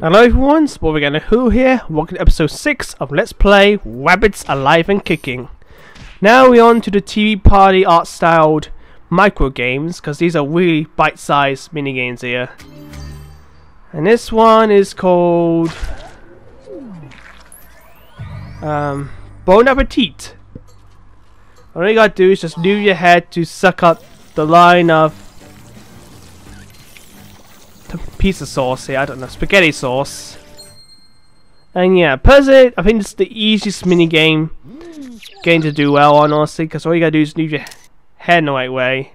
Hello everyone, Sportgana Who here. Welcome to episode 6 of Let's Play Rabbids Alive and Kicking. Now we're on to the TV party art styled micro games, because these are really bite-sized mini games here. And this one is called Bon Appetit. All you gotta do is just move your head to suck up the line of pizza sauce here, I don't know, spaghetti sauce. And yeah, personally, I think this is the easiest mini game to do well on, honestly, because all you gotta do is move your head in the right way.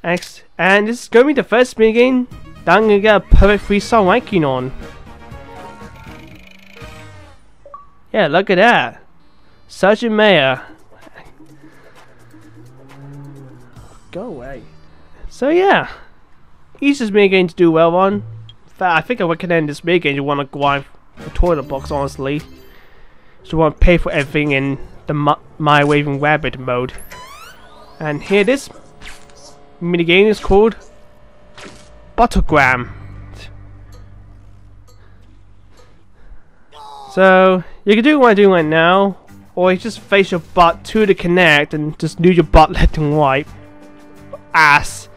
And this is gonna be the first mini game that I'm gonna get a perfect freestyle ranking on. Yeah, look at that, Sergeant Mayor. Go away. So yeah. Easiest mini game to do well on. In fact, I think I recommend this mini game. You want to go on the toilet box, honestly. So you want to pay for everything in the My Waving Rabbit mode. And here, this mini game is called Bottlegram. So you can do what I'm doing right now, or you just face your butt to the Kinect and just do your butt left and right. Ass.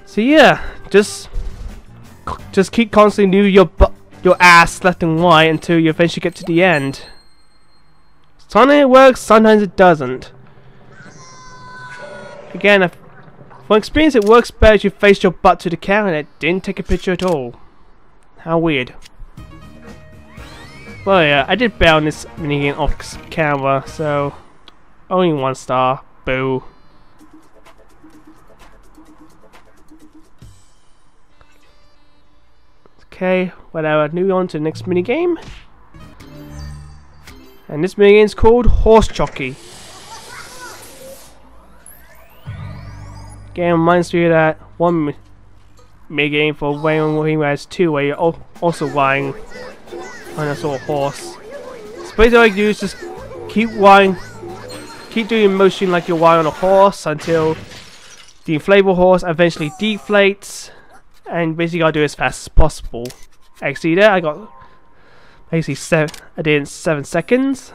So yeah, just keep constantly moving your ass left and right until you eventually get to the end. Sometimes it works, sometimes it doesn't. Again, from experience, it works better if you face your butt to the camera and it didn't take a picture at all. How weird. Well yeah, I did better on this minigame off camera, so only 1 star. Boo. Okay, whatever, moving on to the next minigame. And this minigame is called Horse Jockey. Again, reminds me of that one minigame for Wayne Whereas 2 where you're also riding on a sort of horse. So basically all you do is just keep doing motion like you're riding on a horse until the inflatable horse eventually deflates. And basically, gotta do it as fast as possible. Actually, there I got basically I did in 7 seconds.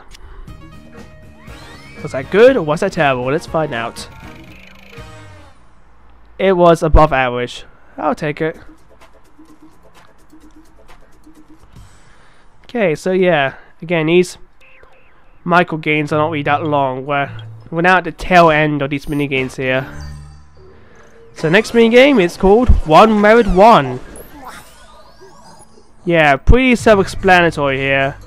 Was that good or was that terrible? Let's find out. It was above average. I'll take it. Okay, so yeah, again, these micro games are not really that long. We're now at the tail end of these mini games here. So next mini game is called One Married One. Yeah, pretty self-explanatory here.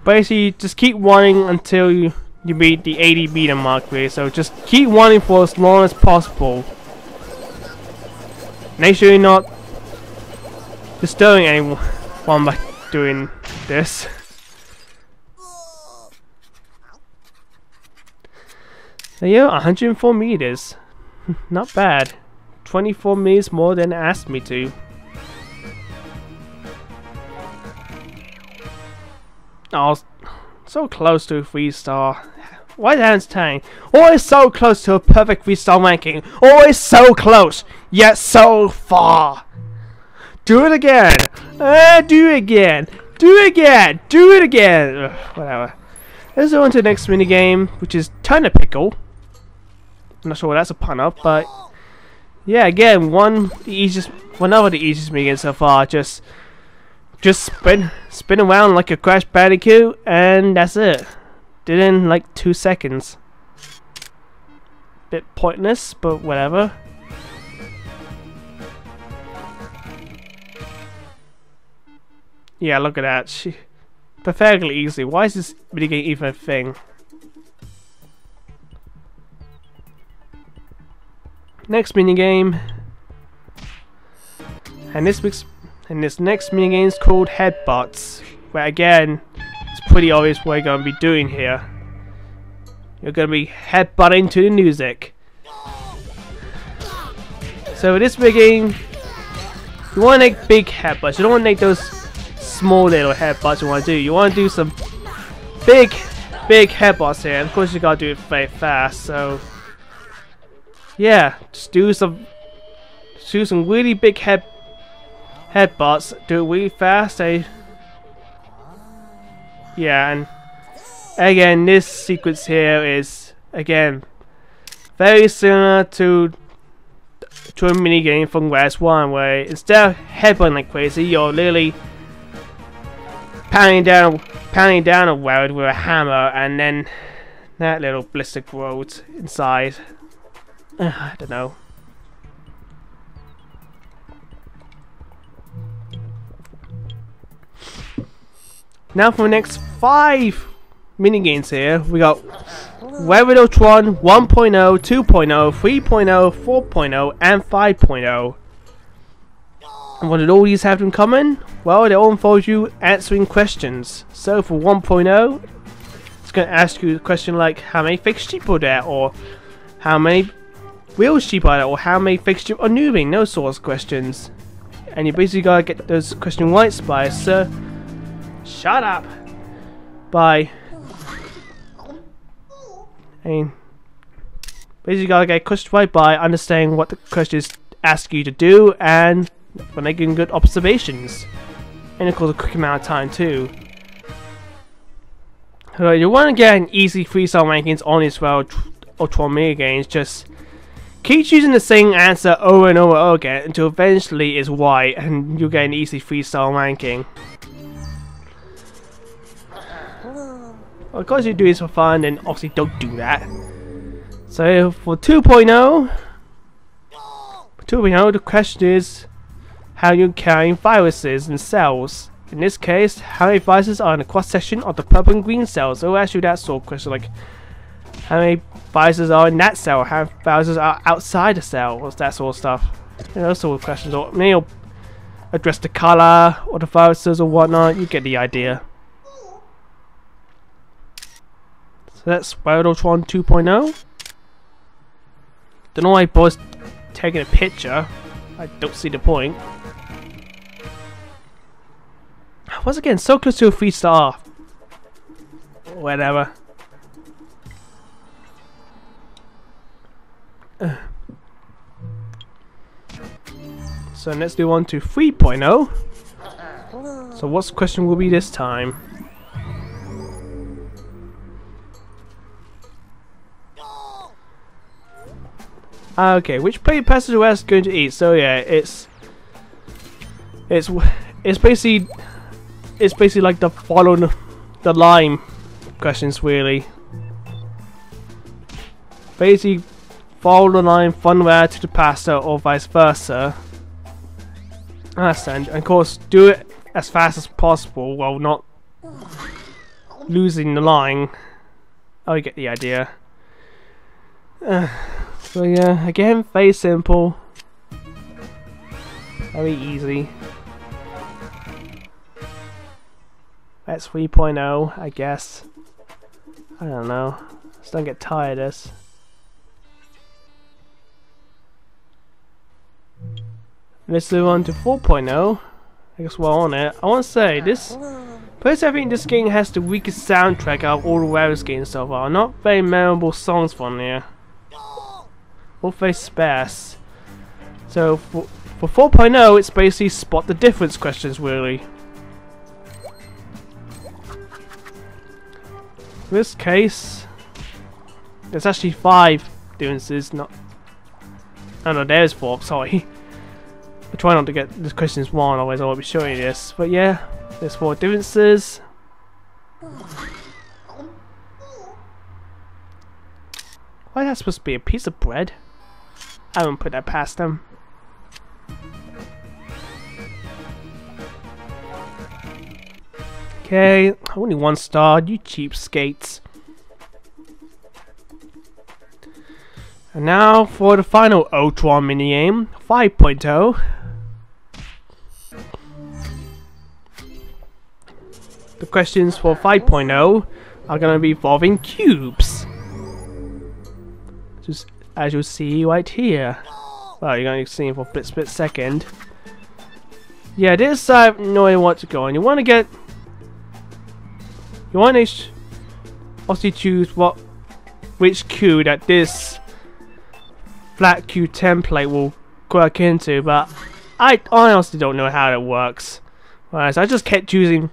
Basically, just keep running until you beat the 80 meter mark really. So just keep running for as long as possible. Make sure you're not disturbing anyone by doing this. So yeah, 104 meters. Not bad. 24 meters more than it asked me to. Oh, so close to a 3-star. Why the 10? Always so close to a perfect 3-star ranking. Always so close, yet so far. Do it again. Do it again. Do it again. Do it again. Ugh, whatever. Let's go on to the next minigame, which is Tuna Pickle. I'm not sure what that's a pun of, but yeah, again, one of the easiest minigames so far. Just spin around like a Crash Bandicoot, and that's it. Did it in like 2 seconds. Bit pointless, but whatever. Yeah, look at that. Pathetically easy. Why is this minigame even a thing? Next minigame, and this next minigame is called Headbutts, where again, it's pretty obvious what you're going to be doing here. You're going to be headbutting to the music. So with this minigame, you want to make big headbutts. You don't want to make those small little headbutts you want to do. You want to do some big headbutts here, and of course you got to do it very fast. So yeah, just do some really big headbutts do it really fast. Yeah, and again, this sequence here is again very similar to a minigame from West 1, where instead of headbutting like crazy, you're literally pounding down a world with a hammer, and then that little blister grows inside. I don't know. Now for the next 5 minigames here, we got Rabbids 1.0, 2.0, 3.0, 4.0, and 5.0. And what did all these have in common? Well, they all involve you answering questions. So for 1.0, it's going to ask you a question like, how many fixed sheep are there? Or how many real sheep are there? Or how many fixed sheep are moving? Those sorts of questions. And you basically got to get those questions right by shut up! By and basically gotta get questions right by understanding what the questions ask you to do and by making good observations. And of course a quick amount of time too. So you want to get an easy freestyle rankings on this World Ultra mini games, just keep choosing the same answer over and over again until eventually it's right and you'll get an easy freestyle ranking. Of course you do this for fun, then obviously don't do that. So for 2.0, the question is how you're carrying viruses and cells. In this case, how many viruses are in the cross section of the purple and green cells? It'll ask you that sort of question, like how many viruses are in that cell, how many viruses are outside the cell, or that sort of stuff. You know, those sort of questions. Or maybe you'll address the color or the viruses or whatnot. You get the idea. So that's Rabbids 2.0. Don't know why boys taking a picture. I don't see the point. Once again, so close to a 3-star. Whatever. So let's do on to 3.0. So what's the question will be this time? Okay, which plate passage are we going to eat? So yeah, it's basically like the follow the line questions really. Basically follow the line from where to the pasta or vice versa. And of course do it as fast as possible while not losing the line. Oh, you get the idea. So yeah, again, very simple, very easy. That's 3.0, I guess. I don't know. Just don't get tired of this. Let's move on to 4.0. I guess we're on it. I want to say this. Personally, I think this game has the weakest soundtrack out of all the Rabbids games so far. Not very memorable songs from there. All very sparse. So for 4.0, it's basically spot the difference questions really. In this case, there's actually 5 differences. Not. Oh no, there's 4. Sorry. I try not to get the questions wrong, otherwise I won't be showing you this. But yeah, there's 4 differences. Why is that supposed to be a piece of bread? I won't put that past them. Okay, only 1 star, you cheapskates. And now for the final Ultra minigame, 5.0. The questions for 5.0 are going to be involving cubes. Just as you'll see right here. Well, you're going to see it for a split second. Yeah, this I have no idea what to go on. You want to obviously choose which cube that this flat cube template will work into, but I honestly don't know how it works. Right, so I just kept choosing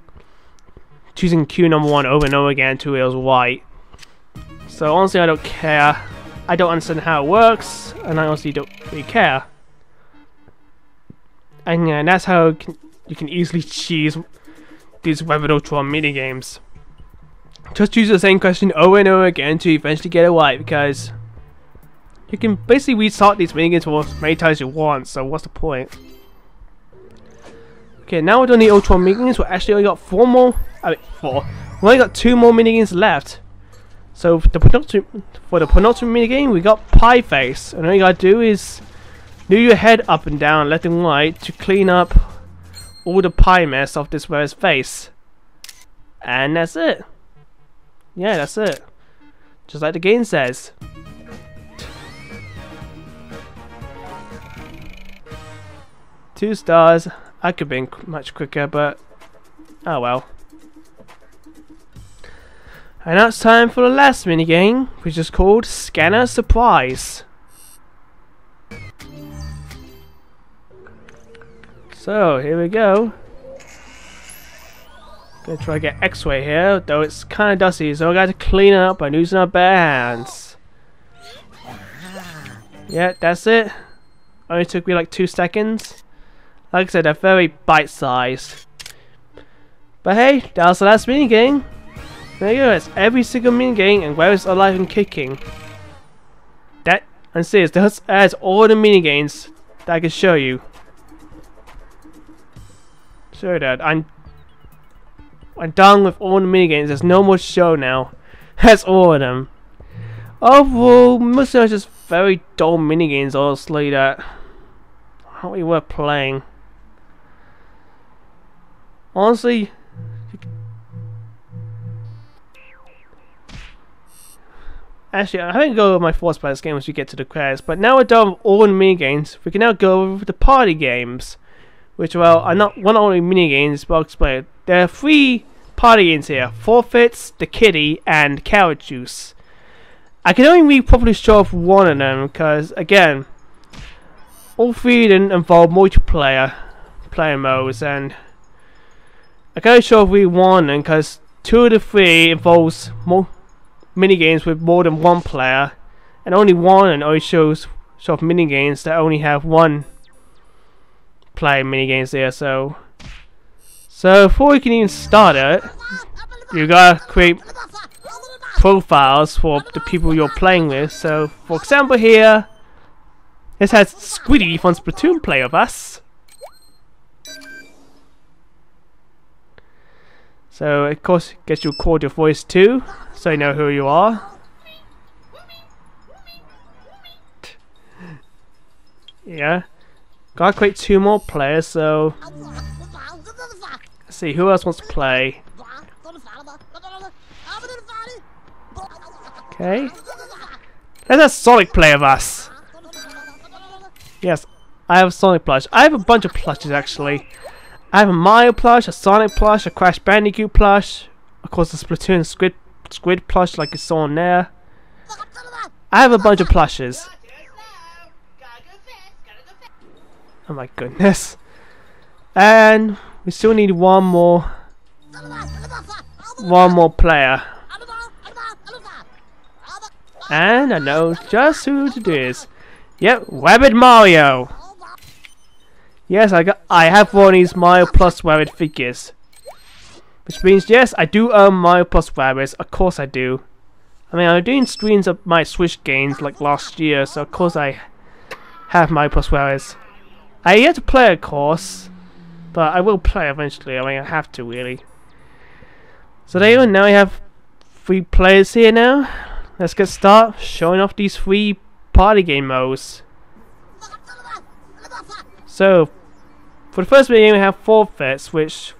Q number 1 over and over again until it was white. So honestly, I don't care. I don't understand how it works, and I honestly don't really care. And yeah, that's how you can easily cheese these Rabbids minigames. Just choose the same question over and over again to eventually get it right, because you can basically restart these minigames for as many times as you want, so what's the point? Okay, now we're done the Ultra minigames. We actually only got 4 more. I mean, 4. We only got 2 more minigames left. So for the penultimate minigame, we got Pie Face, and all you gotta do is move your head up and down, left and right, to clean up all the pie mess off this wearer's face. And that's it. Yeah, that's it. Just like the game says. 2 stars. I could have been much quicker, but oh well. And now it's time for the last minigame, which is called Scanner Surprise. So here we go. Gonna try to get X-ray here, though it's kind of dusty, so I got to clean it up by using our bare hands. Yeah, that's it. Only took me like 2 seconds. Like I said, they're very bite-sized. But hey, that was the last minigame. There you go, it's every single minigame and where it's alive and kicking. That, and see, that's all the minigames that I can show you. So that I'm done with all the minigames. There's no more show now. That's all of them. Overall, most of them are just very dull minigames, honestly, that aren't really worth playing. Honestly, actually, I haven't go over my thoughts about this game once we get to the credits, but now we're done with all the minigames, we can now go over the party games. Which, well, are not only minigames, but I'll explain it. There are 3 party games here: Forfeits, the Kitty, and Carrot Juice. I can only really probably show off one of them, because, again, all 3 of them involve multiplayer modes, and I can only show off really one of them, because 2 of the 3 involves minigames with more than 1 player, and only one and only shows off minigames that only have 1 player minigames there. So before we can even start it, you gotta create profiles for the people you're playing with. So for example here, this has Squiddy from Splatoon play with us. So of course gets you record your voice too, so you know who you are. Yeah. Gotta create 2 more players, so let's see who else wants to play. Okay. There's a Sonic play of us. Yes, I have a Sonic plush. I have a bunch of plushes actually. I have a Mario plush, a Sonic plush, a Crash Bandicoot plush, of course the Splatoon squid plush like you saw on there. I have a bunch of plushes. Oh my goodness. And we still need one more player. And I know just who it is. Yep, Rabbid Mario. Yes, I have one of these Mario Plus Rabbid figures. Which means yes, I do own Mario Plus Rabbids. Of course I do. I mean, I'm doing streams of my Switch games like last year, so of course I have Mario Plus Rabbids. I yet to play, of course, but I will play eventually. I mean, I have to, really. So there you go. Now I have 3 players here now. Let's get started showing off these 3 party game modes. So, for the first video, we have Forfeits, which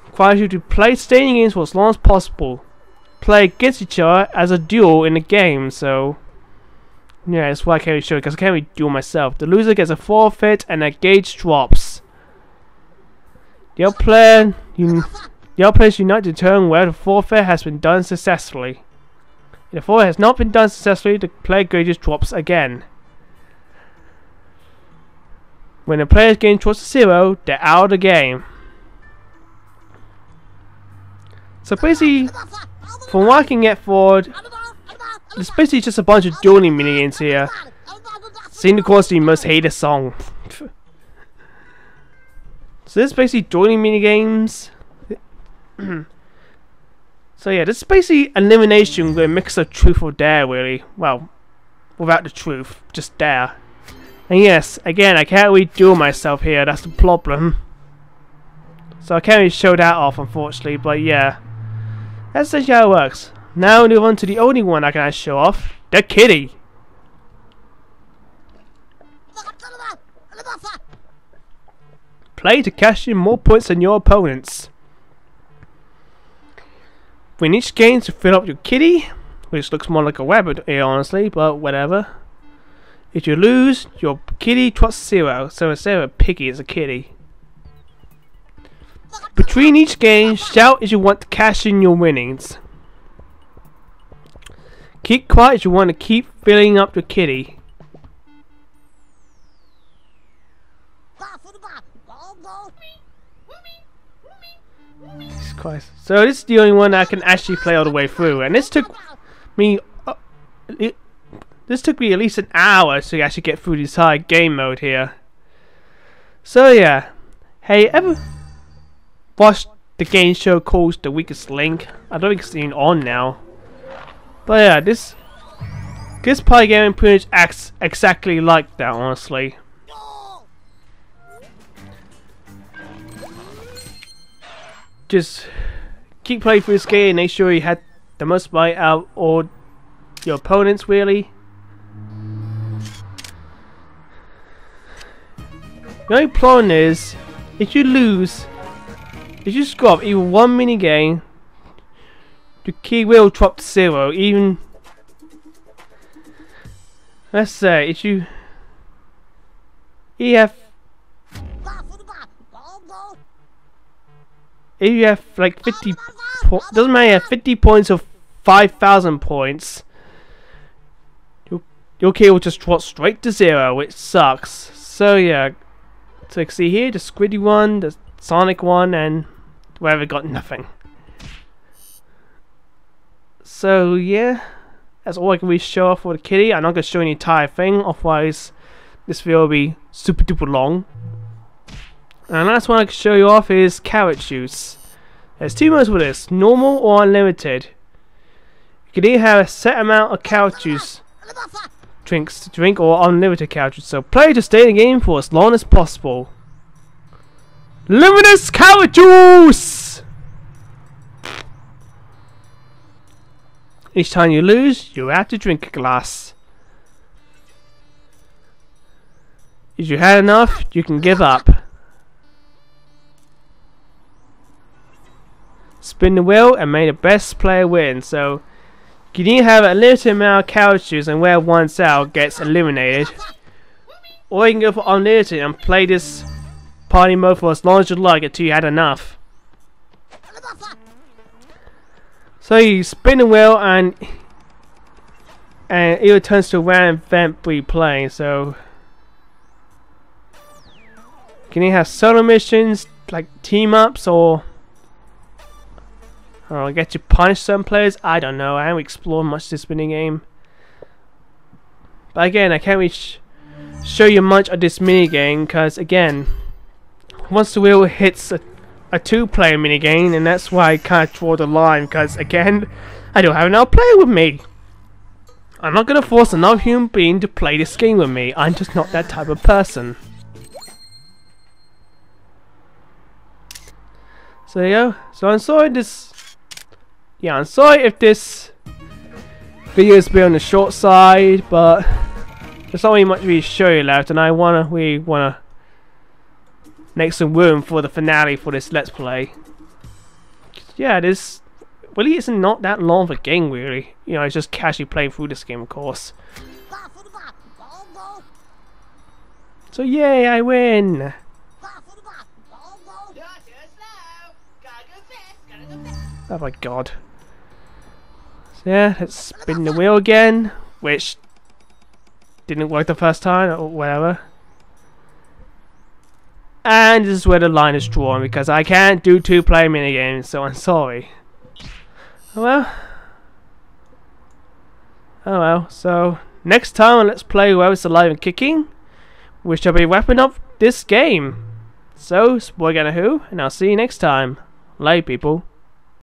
requires you to play staying games for as long as possible. Play against each other as a duel in the game, so yeah, that's why I can't really show it, because I can't really duel myself. The loser gets a forfeit and a gauge drops. The other players unite to determine whether the forfeit has been done successfully. If the forfeit has not been done successfully, the player gauge drops again. When the player's game towards 0, they're out of the game. So basically, from what I can get forward, it's basically just a bunch of dueling minigames here. Seeing of course the most hated song. So this is basically dueling minigames. So yeah, this is basically elimination with a mix of truth or dare, really. Well, without the truth, just dare. And yes, again, I can't really duel myself here, that's the problem. So I can't really show that off, unfortunately, but yeah. That's essentially how it works. Now we move on to the only one I can actually show off, the kitty. Play to cash in more points than your opponents. Win each game to fill up your kitty, which looks more like a rabbit here honestly, but whatever. If you lose, your kitty trots 0, so instead of a piggy, it's a kitty. Between each game, shout if you want to cash in your winnings. Keep quiet if you want to keep filling up your kitty. Jesus Christ. So this is the only one I can actually play all the way through, and this took me at least an hour to actually get through this entire game mode here. So yeah, hey, ever watched the game show called The Weakest Link? I don't think it's even on now. But yeah, this party game pretty much acts exactly like that, honestly. Just keep playing through this game and make sure you had the most money out of your opponents, really. The only problem is, if you lose, if you screw up even one minigame, the key will drop to 0. Even, let's say, if you have like 50 doesn't matter, 50 points or 5,000 points, your key will just drop straight to 0, which sucks. So yeah, so you can see here the Squiddy one, the Sonic one, and whatever got nothing. So yeah, that's all I can really show off for the kitty. I'm not going to show you the entire thing, otherwise this video will be super duper long. And last one I can show you off is carrot juice. There's two modes for this, normal or unlimited. You can either have a set amount of carrot juice drinks to drink or unlimited carrot juice. So play to stay in the game for as long as possible. Limitless carrot juice! Each time you lose, you have to drink a glass. If you had enough, you can give up. Spin the wheel and may the best player win. So you can either have a limited amount of carrot juice and where one cell gets eliminated, or you can go for unlimited and play this party mode for as long as you like until you had enough. So you spin the wheel and it returns to a random event we play. So you can either have solo missions like team ups or get you punish some players. I don't know. I haven't explored much this mini game. But again, I can't really show you much of this mini game because again, once the wheel hits a 2-player mini game, and that's why I can't draw the line because again, I don't have another player with me. I'm not gonna force another human being to play this game with me. I'm just not that type of person. So there you go. So I'm sorry I'm sorry if this video has been on the short side, but there's not really much to show you left, and I really wanna make some room for the finale for this Let's Play. Yeah, this really isn't not that long of a game, really. You know, it's just casually playing through this game, of course. So yay, I win! Oh my god. So yeah, let's spin the wheel again, which didn't work the first time, or whatever. And this is where the line is drawn, because I can't do 2-player minigames, so I'm sorry. Oh well, so next time on Let's Play Whoever's Alive and Kicking, we shall be wrapping up this game. So, Spoiler Who, and I'll see you next time. Later, people.